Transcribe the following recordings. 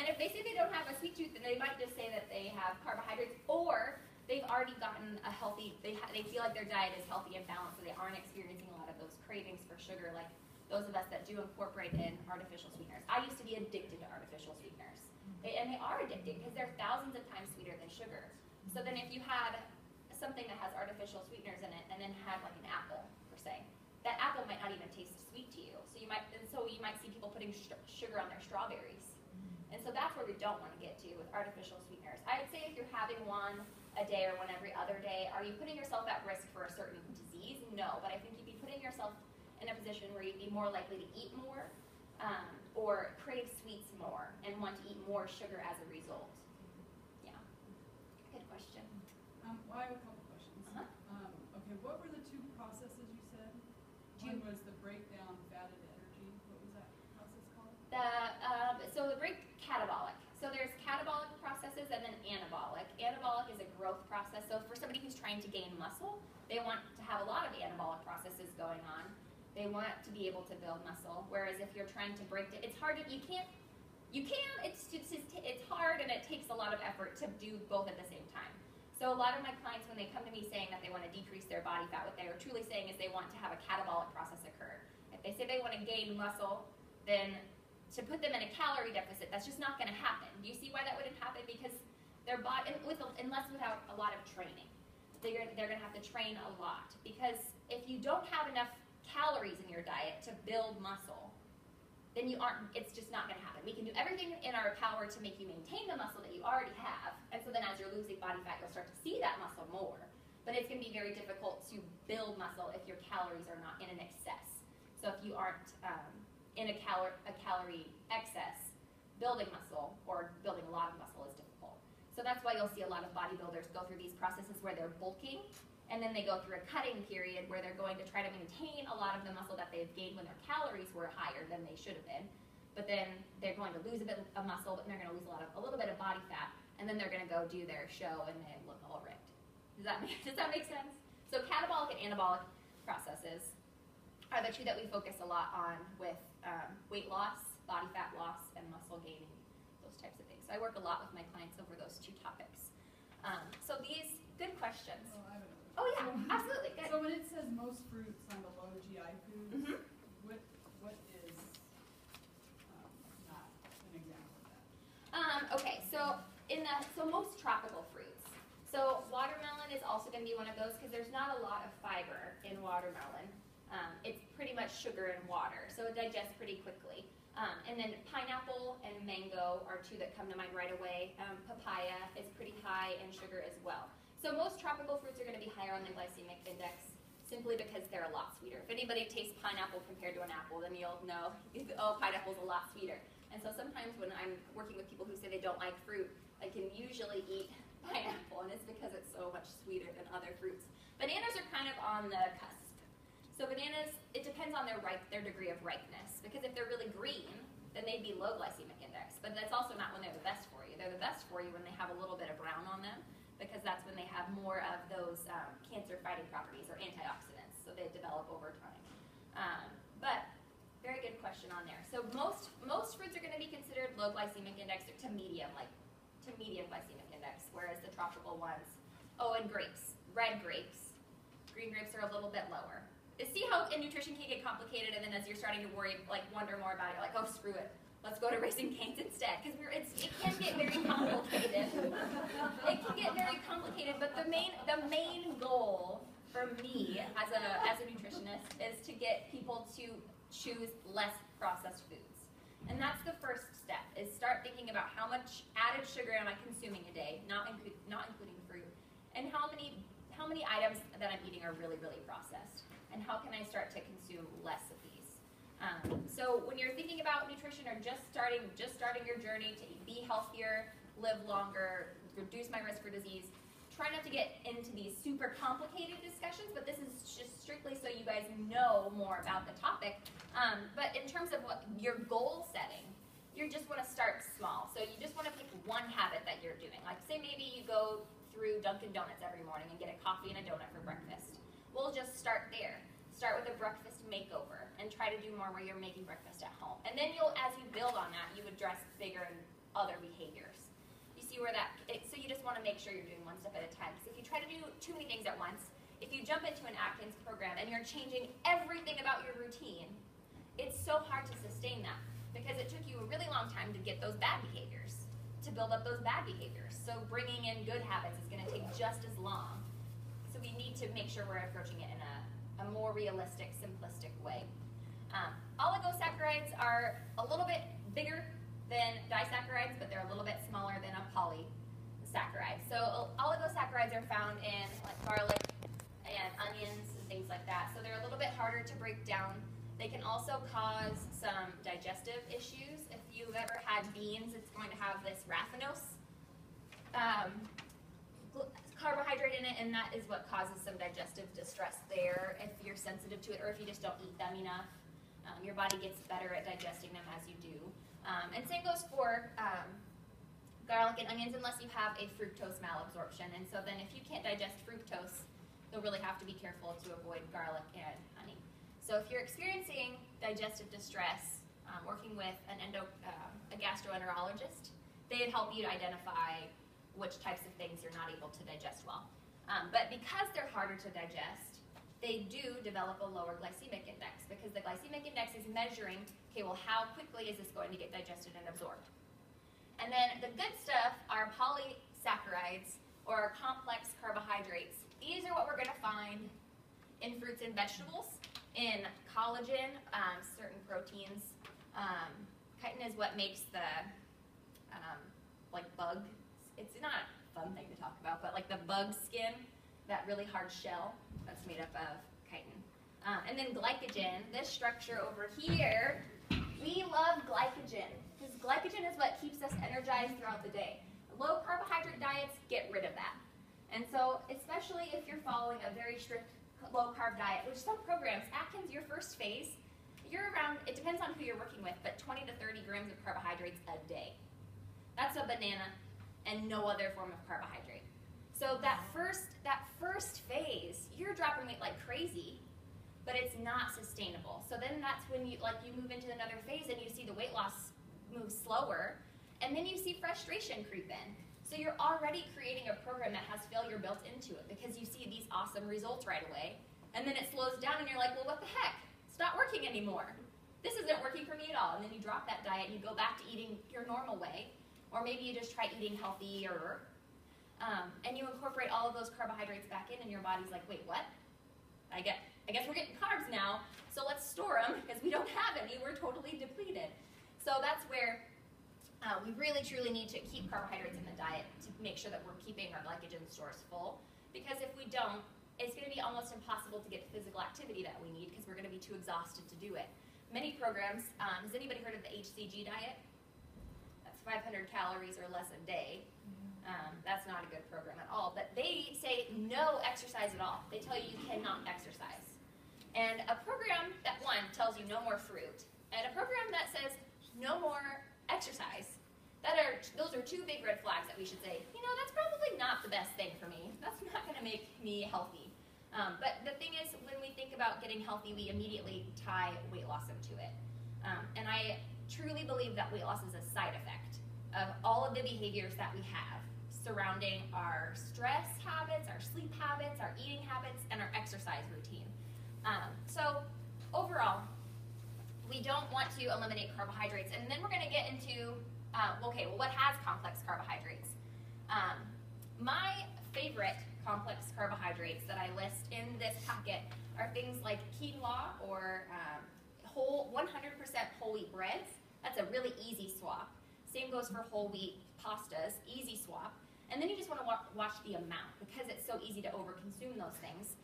if they say they don't have a sweet tooth, then they might just say that they have carbohydrates, or they've already gotten a healthy, they feel like their diet is healthy and balanced, so they aren't experiencing a lot of those cravings for sugar, like those of us that do incorporate in artificial sweeteners. I used to be addicted to artificial sweeteners. And they are addicting because they're thousands of times sweeter than sugar. So then if you had something that has artificial sweeteners in it and then had like an apple, per se, that apple might not even taste sweet to you. So you might see people putting sugar on their strawberries. And so that's where we don't want to get to with artificial sweeteners. I would say if you're having one a day or one every other day, are you putting yourself at risk for a certain disease? No, but I think you'd be putting yourself in a position where you'd be more likely to eat more or crave sweets more and want to eat more sugar as a result. Yeah. Good question. Well, I have a couple questions. Okay, what were the two processes you said? One was the breakdown fatted energy. What was that process called? So the catabolic. So there's catabolic processes and then anabolic. Anabolic is a growth process. So for somebody who's trying to gain muscle, they want to have a lot of anabolic processes going on. They want to be able to build muscle. Whereas if you're trying to break it, it's hard. It's hard and it takes a lot of effort to do both at the same time. So a lot of my clients, when they come to me saying that they want to decrease their body fat, what they are truly saying is they want to have a catabolic process occur. If they say they want to gain muscle, then to put them in a calorie deficit, that's just not going to happen. Do you see why that wouldn't happen? Because their body, unless without a lot of training, they're going to have to train a lot. Because if you don't have enough calories in your diet to build muscle, then it's just not going to happen. We can do everything in our power to make you maintain the muscle that you already have, and so then as you're losing body fat, you'll start to see that muscle more. But it's going to be very difficult to build muscle if your calories are not in an excess. So if you aren't in a calorie excess, building muscle or building a lot of muscle is difficult. So that's why you'll see a lot of bodybuilders go through these processes where they're bulking, and then they go through a cutting period where they're going to try to maintain a lot of the muscle that they've gained when their calories were higher than they should have been. But then they're going to lose a bit of muscle, but they're going to lose a little bit of body fat, and then they're going to go do their show and they look all ripped. Does that make sense? So catabolic and anabolic processes are the two that we focus a lot on with weight loss, body fat loss, and muscle gaining, those types of things. So I work a lot with my clients over those two topics. So these, good questions. Oh, I have another. Oh yeah, absolutely, good. So when it says most fruits on the low GI foods, what is not an example of that? Okay, so most tropical fruits. So watermelon is also going to be one of those because there's not a lot of fiber in watermelon. It's pretty much sugar and water, so it digests pretty quickly. And then pineapple and mango are two that come to mind right away. Papaya is pretty high in sugar as well. So most tropical fruits are going to be higher on the glycemic index simply because they're a lot sweeter. If anybody tastes pineapple compared to an apple, then you'll know, oh, pineapple's a lot sweeter. And so sometimes when I'm working with people who say they don't like fruit, I can usually eat pineapple, and it's because it's so much sweeter than other fruits. Bananas are kind of on the cusp. So bananas, it depends on their degree of ripeness. Because if they're really green, then they'd be low glycemic index. But that's also not when they're the best for you. They're the best for you when they have a little bit of brown on them, because that's when they have more of those cancer-fighting properties or antioxidants, so they develop over time. But very good question on there. So most fruits are going to be considered low glycemic index to medium glycemic index, whereas the tropical ones, oh, and grapes, red grapes, green grapes are a little bit lower. See how nutrition can get complicated, and then as you're starting to wonder more about it, you're like, oh, screw it. Let's go to Raising Cane's instead, because it can get very complicated. It can get very complicated, but the main goal for me as a nutritionist is to get people to choose less processed foods. And that's the first step, is start thinking about how much added sugar am I consuming a day, not including fruit, and how many items that I'm eating are really, really processed, and how can I start to consume less of these. So when you're thinking about nutrition or just starting your journey to be healthier, live longer, reduce my risk for disease, try not to get into these super complicated discussions, but this is just strictly so you guys know more about the topic. But in terms of what your goal setting, you just want to start small. So you just want to pick one habit that you're doing. Like say maybe you go through Dunkin' Donuts every morning and get a coffee and a donut for breakfast. We'll just start there. Start with a breakfast makeover and try to do more where you're making breakfast at home. And then as you build on that, you address bigger and other behaviors. You see where so you just want to make sure you're doing one step at a time. Because if you try to do too many things at once, if you jump into an Atkins program and you're changing everything about your routine, it's so hard to sustain that because it took you a really long time to get those bad behaviors, to build up those bad behaviors. So bringing in good habits is going to take just as long. So we need to make sure we're approaching it in a more realistic, simplistic way. Oligosaccharides are a little bit bigger than disaccharides, but they're a little bit smaller than a polysaccharide. So oligosaccharides are found in like garlic and onions and things like that. So they're a little bit harder to break down. They can also cause some digestive issues. If you've ever had beans, it's going to have this raffinose carbohydrate in it, and that is what causes some digestive distress there if you're sensitive to it or if you just don't eat them enough. Your body gets better at digesting them as you do. And same goes for garlic and onions unless you have a fructose malabsorption. And so then if you can't digest fructose, you'll really have to be careful to avoid garlic and honey. So if you're experiencing digestive distress, working with a gastroenterologist, they'd help you to identify which types of things you're not able to digest well. But because they're harder to digest, they do develop a lower glycemic index because the glycemic index is measuring, okay, well, how quickly is this going to get digested and absorbed? And then the good stuff are polysaccharides or complex carbohydrates. These are what we're going to find in fruits and vegetables, in collagen, certain proteins. Chitin is what makes the like bug. It's not a fun thing to talk about, but like the bug skin, that really hard shell, that's made up of chitin. And then glycogen, this structure over here, we love glycogen because glycogen is what keeps us energized throughout the day. Low carbohydrate diets get rid of that. And so, especially if you're following a very strict low carb diet, which some programs, Atkins, your first phase, you're around, it depends on who you're working with, but 20 to 30 grams of carbohydrates a day. That's a banana and no other form of carbohydrate. So that first phase, you're dropping weight like crazy, but it's not sustainable. So then that's when you move into another phase and you see the weight loss move slower, and then you see frustration creep in. So you're already creating a program that has failure built into it because you see these awesome results right away, and then it slows down and you're like, well, what the heck? It's not working anymore. This isn't working for me at all. And then you drop that diet and you go back to eating your normal way, or maybe you just try eating healthier, and you incorporate all of those carbohydrates back in, and your body's like, wait, what? I guess we're getting carbs now, so let's store them because we don't have any. We're totally depleted. So that's where we really, truly need to keep carbohydrates in the diet to make sure that we're keeping our glycogen stores full, because if we don't, it's going to be almost impossible to get the physical activity that we need because we're going to be too exhausted to do it. Many programs, has anybody heard of the HCG diet? That's 500 calories or less a day. That's not a good program at all, but they say no exercise at all. They tell you you cannot exercise. And a program that, one, tells you no more fruit, and a program that says no more exercise, those are two big red flags that we should say, that's probably not the best thing for me. That's not going to make me healthy. But the thing is, when we think about getting healthy, we immediately tie weight loss into it. And I truly believe that weight loss is a side effect of all of the behaviors that we have surrounding our stress habits, our sleep habits, our eating habits, and our exercise routine. So overall, we don't want to eliminate carbohydrates. And then we're going to get into, what has complex carbohydrates? My favorite complex carbohydrates that I list in this packet are things like quinoa or 100% whole wheat breads. That's a really easy swap. Same goes for whole wheat pastas, easy swap. And then you just want to watch the amount because it's so easy to overconsume those things.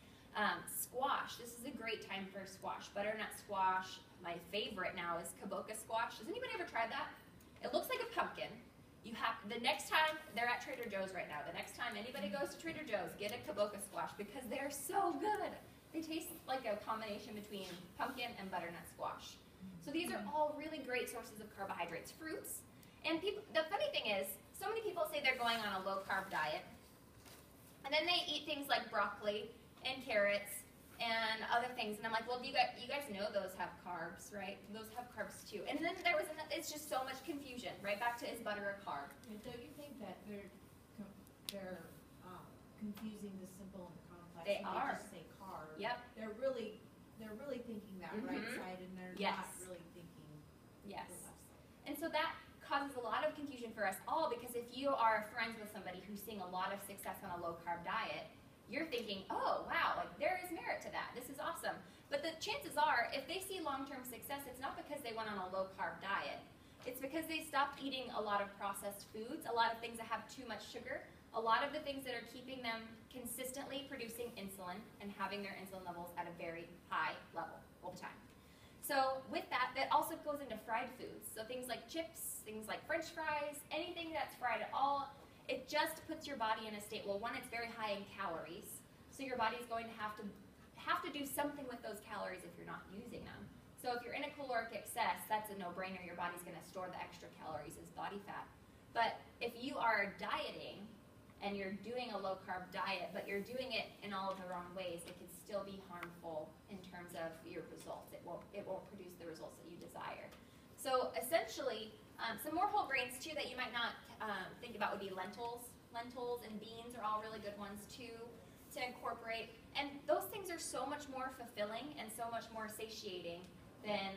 Squash, this is a great time for squash. Butternut squash, my favorite now is kabocha squash. Has anybody ever tried that? It looks like a pumpkin. The next time, they're at Trader Joe's right now. The next time anybody goes to Trader Joe's, get a kabocha squash because they're so good. They taste like a combination between pumpkin and butternut squash. So these are all really great sources of carbohydrates. Fruits. And the funny thing is, so many people say they're going on a low-carb diet, and then they eat things like broccoli and carrots and other things, and I'm like, well, you guys know those have carbs, right? Those have carbs too. And then it's just so much confusion, right back back to, is butter a carb? And don't you think that they're confusing the simple and the complex? They when are. They just say carb. Yep. They're really thinking that right Mhm. side, and they're Yes. not really thinking Yes. the left side. And so that causes a lot of confusion for us all, because if you are friends with somebody who's seeing a lot of success on a low-carb diet, you're thinking, oh, wow, like there is merit to that. This is awesome. But the chances are, if they see long-term success, it's not because they went on a low-carb diet. It's because they stopped eating a lot of processed foods, a lot of things that have too much sugar, a lot of the things that are keeping them consistently producing insulin and having their insulin levels at a very high level all the time. So with that, that also goes into fried foods. So things like chips, things like French fries, anything that's fried at all, it just puts your body in a state, well, one, it's very high in calories, so your body's going to have to do something with those calories if you're not using them. So if you're in a caloric excess, that's a no-brainer. Your body's going to store the extra calories as body fat. But if you are dieting and you're doing a low-carb diet, but you're doing it in all of the wrong ways, it can still be harmful in terms of your results. It won't produce the results that you desire. So essentially, some more whole grains too that you might not think about would be lentils. Lentils and beans are all really good ones too to incorporate. And those things are so much more fulfilling and so much more satiating than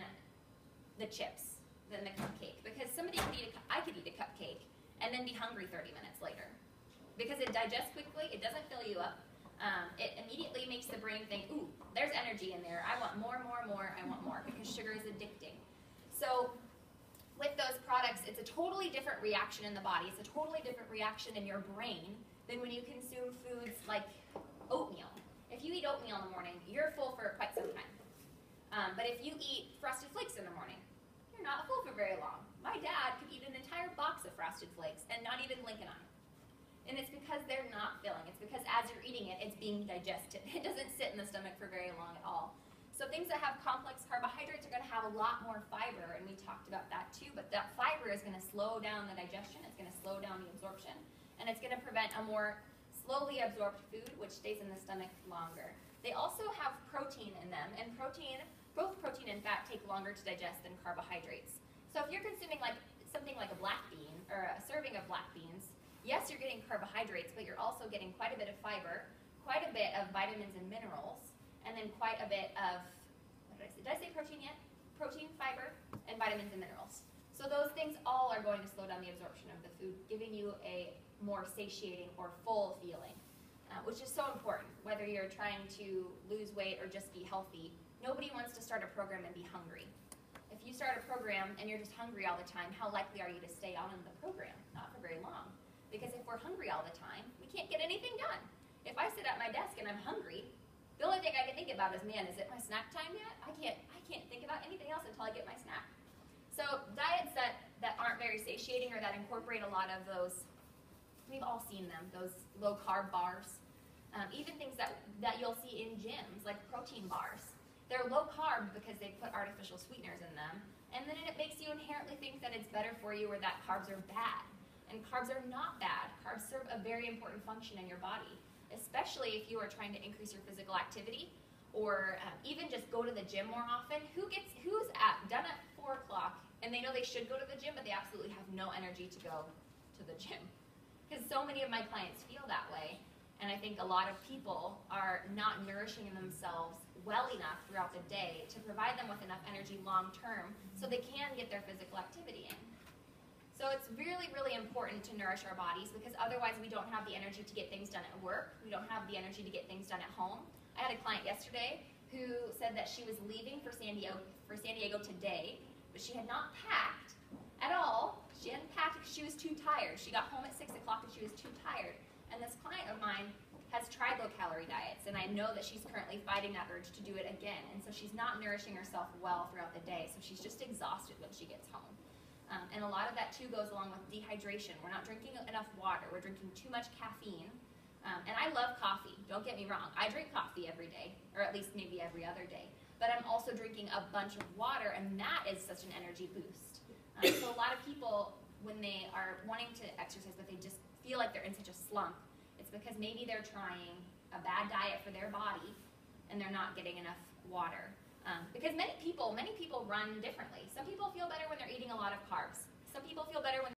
the chips, than the cupcake. Because I could eat a cupcake and then be hungry 30 minutes later. Because it digests quickly, it doesn't fill you up. It immediately makes the brain think, ooh, there's energy in there. I want more, I want more, because sugar is addicting. So with those products, it's a totally different reaction in the body. It's a totally different reaction in your brain than when you consume foods like oatmeal. If you eat oatmeal in the morning, you're full for quite some time. But if you eat Frosted Flakes in the morning, you're not full for very long. My dad could eat an entire box of Frosted Flakes and not even blink an eye. And it's because they're not filling. It's because as you're eating it, it's being digested. It doesn't sit in the stomach for very long at all. So things that have complex carbohydrates are going to have a lot more fiber, and we talked about that too, but that fiber is going to slow down the digestion, it's going to slow down the absorption, and it's going to prevent a more slowly absorbed food, which stays in the stomach longer. They also have protein in them, and both protein and fat take longer to digest than carbohydrates. So if you're consuming something like a black bean, or a serving of black beans, yes, you're getting carbohydrates, but you're also getting quite a bit of fiber, quite a bit of vitamins and minerals, and then quite a bit of, what did I say? Did I say protein yet? Protein, fiber, and vitamins and minerals. So those things all are going to slow down the absorption of the food, giving you a more satiating or full feeling, which is so important, whether you're trying to lose weight or just be healthy. Nobody wants to start a program and be hungry. If you start a program and you're just hungry all the time, how likely are you to stay on in the program? Not for very long. Because if we're hungry all the time, we can't get anything done. If I sit at my desk and I'm hungry, the only thing I can think about is, man, is it my snack time yet? I can't think about anything else until I get my snack. So diets that aren't very satiating or that incorporate a lot of those, we've all seen them, those low-carb bars. Even things that you'll see in gyms, like protein bars. They're low-carb because they put artificial sweeteners in them, and then it makes you inherently think that it's better for you or that carbs are bad. And carbs are not bad. Carbs serve a very important function in your body, especially if you are trying to increase your physical activity or even just go to the gym more often. Who's done at 4 o'clock and they know they should go to the gym, but they absolutely have no energy to go to the gym? Because so many of my clients feel that way, and I think a lot of people are not nourishing themselves well enough throughout the day to provide them with enough energy long term so they can get their physical activity in. So it's really, really important to nourish our bodies, because otherwise we don't have the energy to get things done at work. We don't have the energy to get things done at home. I had a client yesterday who said that she was leaving for San Diego today, but she had not packed at all. She hadn't packed because she was too tired. She got home at 6 o'clock and she was too tired. And this client of mine has tried low-calorie diets, and I know that she's currently fighting that urge to do it again. And so she's not nourishing herself well throughout the day, so she's just exhausted when she gets home. And a lot of that, too, goes along with dehydration. We're not drinking enough water. We're drinking too much caffeine. And I love coffee. Don't get me wrong. I drink coffee every day, or at least maybe every other day. But I'm also drinking a bunch of water, and that is such an energy boost. So a lot of people, when they are wanting to exercise, but they just feel like they're in such a slump, it's because maybe they're trying a bad diet for their body, and they're not getting enough water. Because many people run differently. Some people feel better when they're eating a lot of carbs. Some people feel better when